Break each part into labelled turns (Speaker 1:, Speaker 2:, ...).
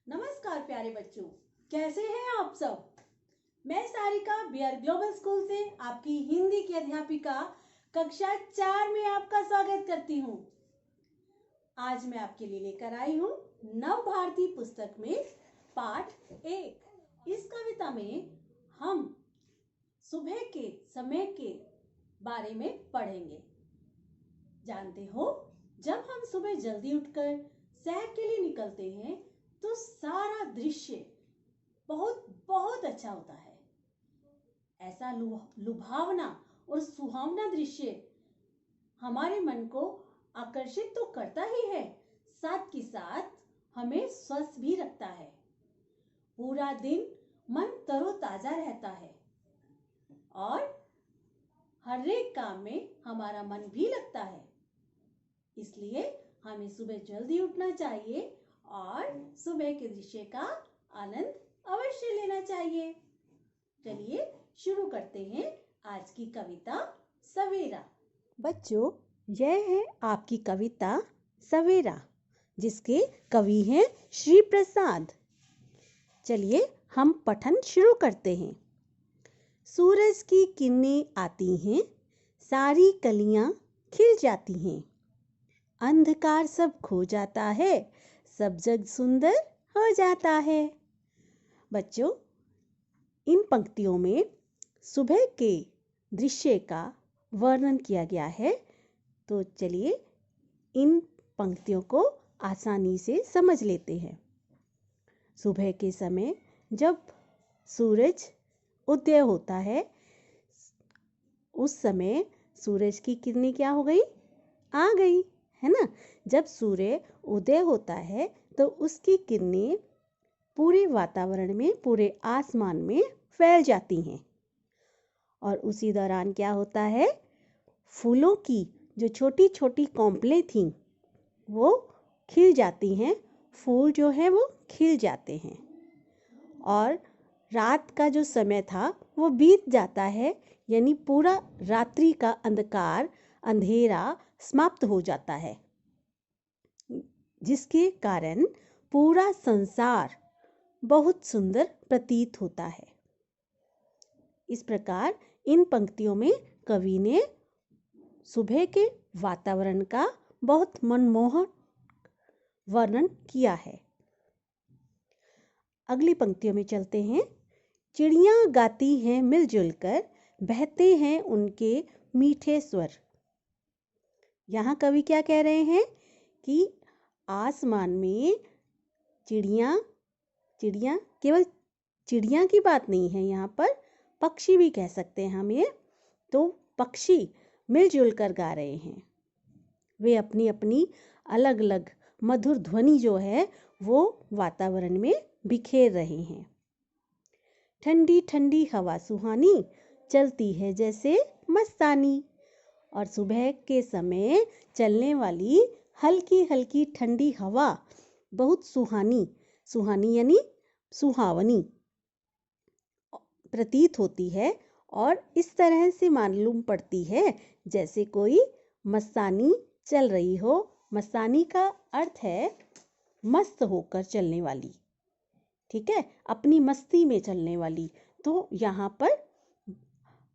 Speaker 1: नमस्कार प्यारे बच्चों, कैसे हैं आप सब। मैं सारिका बियर ग्लोबल स्कूल से आपकी हिंदी की अध्यापिका कक्षा 4 में आपका स्वागत करती हूँ। आज मैं आपके लिए लेकर आई हूँ नव भारती पुस्तक में पाठ 1। इस कविता में हम सुबह के समय के बारे में पढ़ेंगे। जानते हो, जब हम सुबह जल्दी उठकर सैर के लिए निकलते हैं तो सारा दृश्य बहुत बहुत अच्छा होता है। ऐसा लुभावना और सुहावना दृश्य हमारे मन को आकर्षित तो करता ही है, साथ ही साथ हमें स्वस्थ भी रखता है। पूरा दिन मन तरोताजा रहता है और हर एक काम में हमारा मन भी लगता है। इसलिए हमें सुबह जल्दी उठना चाहिए और सुबह के दृश्य का आनंद अवश्य लेना चाहिए। चलिए शुरू करते हैं आज की कविता सवेरा। बच्चों, यह है आपकी कविता सवेरा, जिसके कवि हैं श्री प्रसाद। चलिए हम पठन शुरू करते हैं। सूरज की किरणें आती हैं, सारी कलियां खिल जाती हैं। अंधकार सब खो जाता है, सब जग सुंदर हो जाता है। बच्चों, इन पंक्तियों में सुबह के दृश्य का वर्णन किया गया है, तो चलिए इन पंक्तियों को आसानी से समझ लेते हैं। सुबह के समय जब सूरज उदय होता है, उस समय सूरज की किरणें क्या हो गई, आ गई है ना। जब सूर्य उदय होता है तो उसकी किरणें पूरे वातावरण में, पूरे आसमान में फैल जाती हैं और उसी दौरान क्या होता है, फूलों की जो छोटी छोटी कॉम्पलें थीं वो खिल जाती हैं, फूल जो है वो खिल जाते हैं और रात का जो समय था वो बीत जाता है, यानी पूरा रात्रि का अंधकार, अंधेरा समाप्त हो जाता है, जिसके कारण पूरा संसार बहुत सुंदर प्रतीत होता है। इस प्रकार इन पंक्तियों में कवि ने सुबह के वातावरण का बहुत मनमोहक वर्णन किया है। अगली पंक्तियों में चलते हैं। चिड़ियां गाती हैं मिलजुल कर, बहते हैं उनके मीठे स्वर। यहाँ कवि क्या कह रहे हैं कि आसमान में चिड़ियां केवल चिड़ियां की बात नहीं है, यहाँ पर पक्षी भी कह सकते हैं हम। ये तो पक्षी मिलजुल कर गा रहे हैं, वे अपनी अपनी अलग अलग मधुर ध्वनि जो है वो वातावरण में बिखेर रहे हैं। ठंडी ठंडी हवा सुहानी, चलती है जैसे मस्तानी। और सुबह के समय चलने वाली हल्की हल्की ठंडी हवा बहुत सुहानी यानी सुहावनी प्रतीत होती है और इस तरह से मालूम पड़ती है जैसे कोई मस्तानी चल रही हो। मस्तानी का अर्थ है मस्त होकर चलने वाली, ठीक है, अपनी मस्ती में चलने वाली। तो यहाँ पर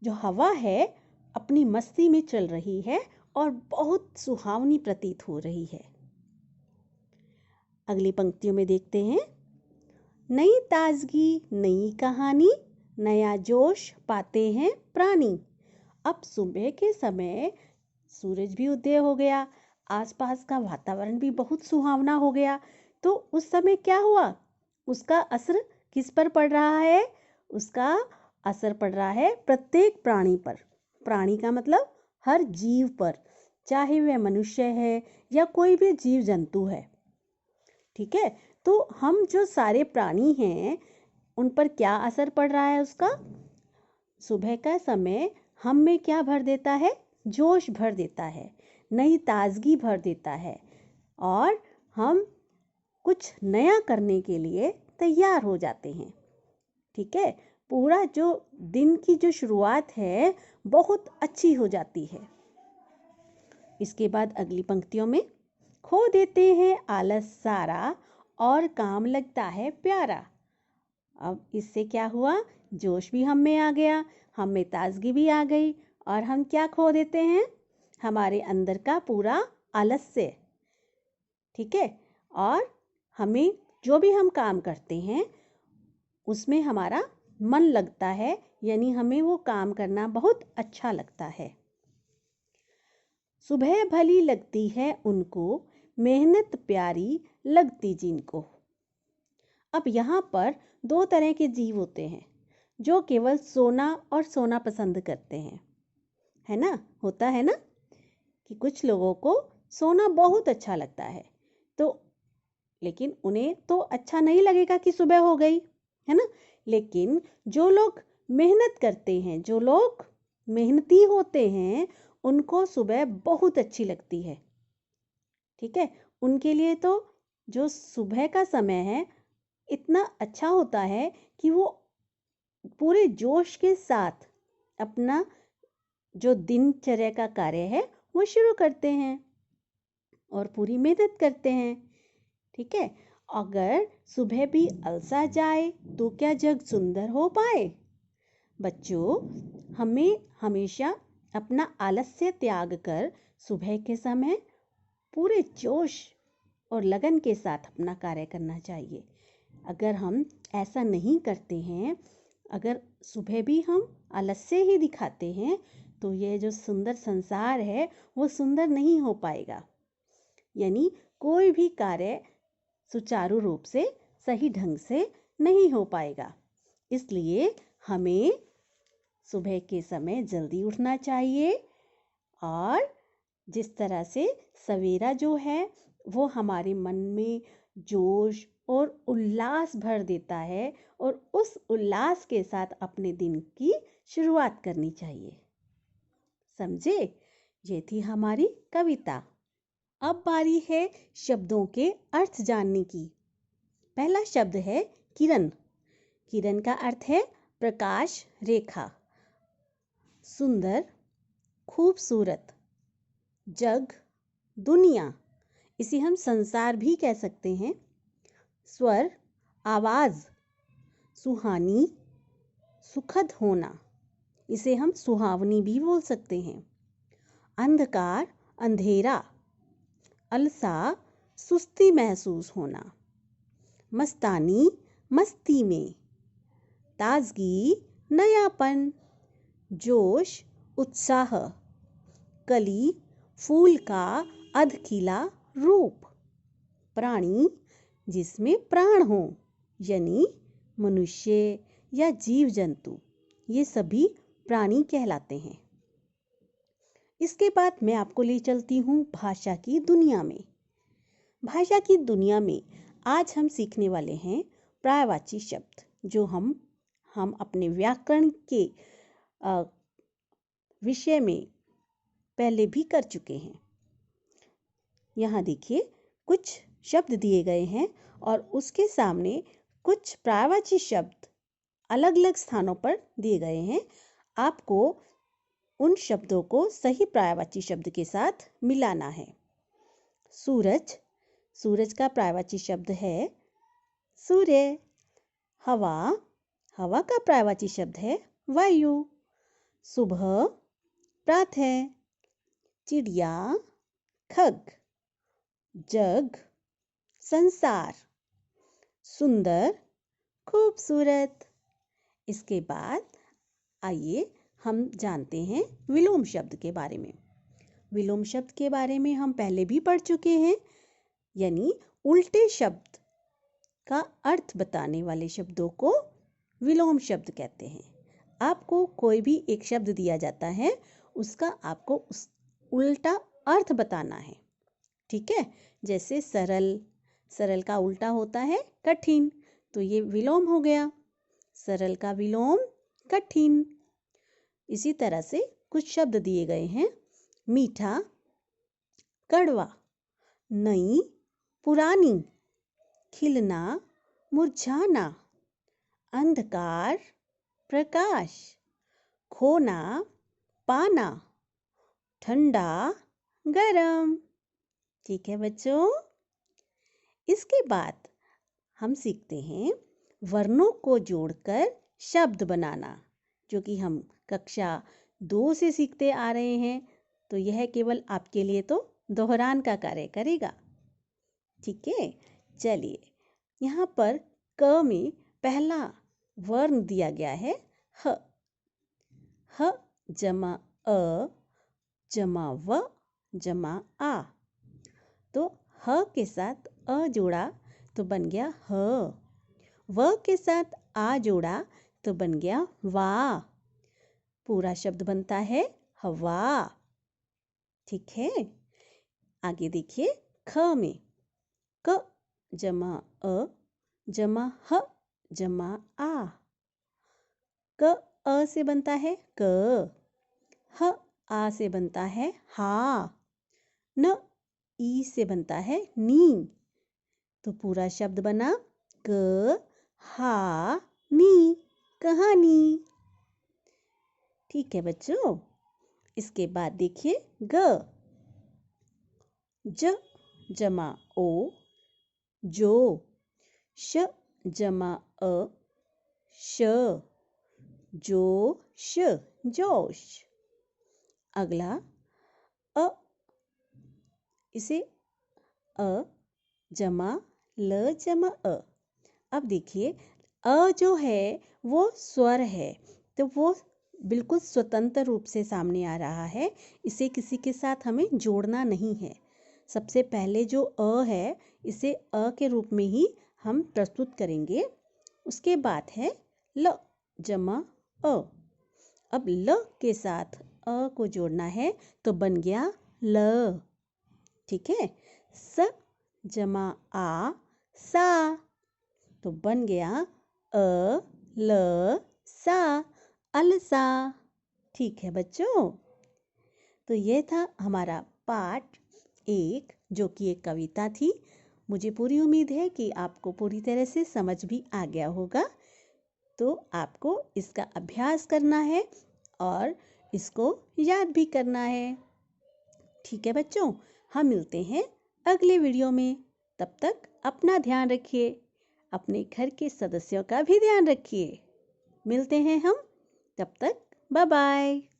Speaker 1: जो हवा है अपनी मस्ती में चल रही है और बहुत सुहावनी प्रतीत हो रही है। अगली पंक्तियों में देखते हैं। नई ताजगी नई कहानी, नया जोश पाते हैं प्राणी। अब सुबह के समय सूरज भी उदय हो गया, आसपास का वातावरण भी बहुत सुहावना हो गया। तो उस समय क्या हुआ, उसका असर किस पर पड़ रहा है, उसका असर पड़ रहा है प्रत्येक प्राणी पर। प्राणी का मतलब हर जीव पर, चाहे वह मनुष्य है या कोई भी जीव जंतु है, ठीक है। तो हम जो सारे प्राणी हैं उन पर क्या असर पड़ रहा है उसका, सुबह का समय हम में क्या भर देता है, जोश भर देता है, नई ताजगी भर देता है और हम कुछ नया करने के लिए तैयार हो जाते हैं, ठीक है। पूरा जो दिन की जो शुरुआत है बहुत अच्छी हो जाती है। इसके बाद अगली पंक्तियों में, खो देते हैं आलस सारा और काम लगता है प्यारा। अब इससे क्या हुआ, जोश भी हम में आ गया, हम में ताजगी भी आ गई और हम क्या खो देते हैं, हमारे अंदर का पूरा आलस्य। ठीक है, और हमें जो भी हम काम करते हैं उसमें हमारा मन लगता है, यानी हमें वो काम करना बहुत अच्छा लगता है। सुबह भली लगती है उनको, मेहनत प्यारी लगती जिनको। अब यहाँ पर दो तरह के जीव होते हैं जो केवल सोना और सोना पसंद करते हैं, है ना, होता है ना कि कुछ लोगों को सोना बहुत अच्छा लगता है, तो लेकिन उन्हें तो अच्छा नहीं लगेगा कि सुबह हो गई, है ना। लेकिन जो लोग मेहनत करते हैं, जो लोग मेहनती होते हैं, उनको सुबह बहुत अच्छी लगती है। ठीक है, उनके लिए तो जो सुबह का समय है इतना अच्छा होता है कि वो पूरे जोश के साथ अपना जो दिनचर्या का कार्य है वो शुरू करते हैं और पूरी मेहनत करते हैं। ठीक है, अगर सुबह भी अलसा जाए तो क्या जग सुंदर हो पाए। बच्चों, हमें हमेशा अपना आलस्य त्याग कर सुबह के समय पूरे जोश और लगन के साथ अपना कार्य करना चाहिए। अगर हम ऐसा नहीं करते हैं, अगर सुबह भी हम आलस्य ही दिखाते हैं, तो ये जो सुंदर संसार है वो सुंदर नहीं हो पाएगा, यानी कोई भी कार्य सुचारू रूप से सही ढंग से नहीं हो पाएगा। इसलिए हमें सुबह के समय जल्दी उठना चाहिए और जिस तरह से सवेरा जो है वो हमारे मन में जोश और उल्लास भर देता है और उस उल्लास के साथ अपने दिन की शुरुआत करनी चाहिए। समझे? ये थी हमारी कविता। अब बारी है शब्दों के अर्थ जानने की। पहला शब्द है किरण। किरण का अर्थ है प्रकाश रेखा। सुंदर, खूबसूरत। जग, दुनिया, इसे हम संसार भी कह सकते हैं। स्वर, आवाज। सुहानी, सुखद होना, इसे हम सुहावनी भी बोल सकते हैं। अंधकार, अंधेरा। अलसा, सुस्ती महसूस होना। मस्तानी, मस्ती में। ताजगी, नयापन। जोश, उत्साह। कली, फूल का अधखिला रूप। प्राणी, जिसमें प्राण हो, यानी मनुष्य या जीव जंतु, ये सभी प्राणी कहलाते हैं। इसके बाद मैं आपको ले चलती हूँ भाषा की दुनिया में। भाषा की दुनिया में आज हम सीखने वाले हैं पर्यायवाची शब्द, जो हम अपने व्याकरण के विषय में पहले भी कर चुके हैं। यहाँ देखिए, कुछ शब्द दिए गए हैं और उसके सामने कुछ पर्यायवाची शब्द अलग अलग स्थानों पर दिए गए हैं। आपको उन शब्दों को सही पर्यायवाची शब्द के साथ मिलाना है। सूरज, सूरज का पर्यायवाची शब्द है सूर्य। हवा, हवा का पर्यायवाची शब्द है वायु। सुबह, प्रातः। चिड़िया, खग। जग, संसार। सुंदर, खूबसूरत। इसके बाद आइए हम जानते हैं विलोम शब्द के बारे में। विलोम शब्द के बारे में हम पहले भी पढ़ चुके हैं, यानी उल्टे शब्द का अर्थ बताने वाले शब्दों को विलोम शब्द कहते हैं। आपको कोई भी एक शब्द दिया जाता है, उसका आपको उस उल्टा अर्थ बताना है। ठीक है, जैसे सरल, सरल का उल्टा होता है कठिन, तो ये विलोम हो गया, सरल का विलोम कठिन। इसी तरह से कुछ शब्द दिए गए हैं। मीठा, कड़वा। नई, पुरानी। खिलना, मुरझाना। अंधकार, प्रकाश। खोना, पाना। ठंडा, गरम। ठीक है बच्चों, इसके बाद हम सीखते हैं वर्णों को जोड़कर शब्द बनाना, जो कि हम कक्षा 2 से सीखते आ रहे हैं। तो यह केवल आपके लिए तो दोहरान का कार्य करेगा। ठीक है, चलिए यहाँ पर क में पहला वर्ण दिया गया है ह। ह जमा अ जमा व जमा आ। तो ह के साथ अ जोड़ा तो बन गया ह। व के साथ आ जोड़ा तो बन गया वाह। पूरा शब्द बनता है हवा। ठीक है, आगे देखिए ख में क जमा अ जमा ह जमा आ। क अ से बनता है क। ह आ से बनता है हा। न ई से बनता है नी। तो पूरा शब्द बना क हा नी, कहानी। ठीक है बच्चों, इसके बाद देखिए ग। ज जमा ओ जो। श जमा अ श जो श जोश। अगला अ, इसे अ जमा ल जमा अ। अब देखिए अ जो है वो स्वर है, तो वो बिल्कुल स्वतंत्र रूप से सामने आ रहा है। इसे किसी के साथ हमें जोड़ना नहीं है। सबसे पहले जो अ है इसे अ के रूप में ही हम प्रस्तुत करेंगे। उसके बाद है ल जमा अ। अब ल के साथ अ को जोड़ना है तो बन गया ल। ठीक है, स जमा आ सा तो बन गया अ ल सा, अलसा। ठीक है बच्चों, तो ये था हमारा पाठ 1, जो कि एक कविता थी। मुझे पूरी उम्मीद है कि आपको पूरी तरह से समझ भी आ गया होगा। तो आपको इसका अभ्यास करना है और इसको याद भी करना है। ठीक है बच्चों, हम मिलते हैं अगले वीडियो में। तब तक अपना ध्यान रखिए, अपने घर के सदस्यों का भी ध्यान रखिए। मिलते हैं हम, तब तक बाय बाय।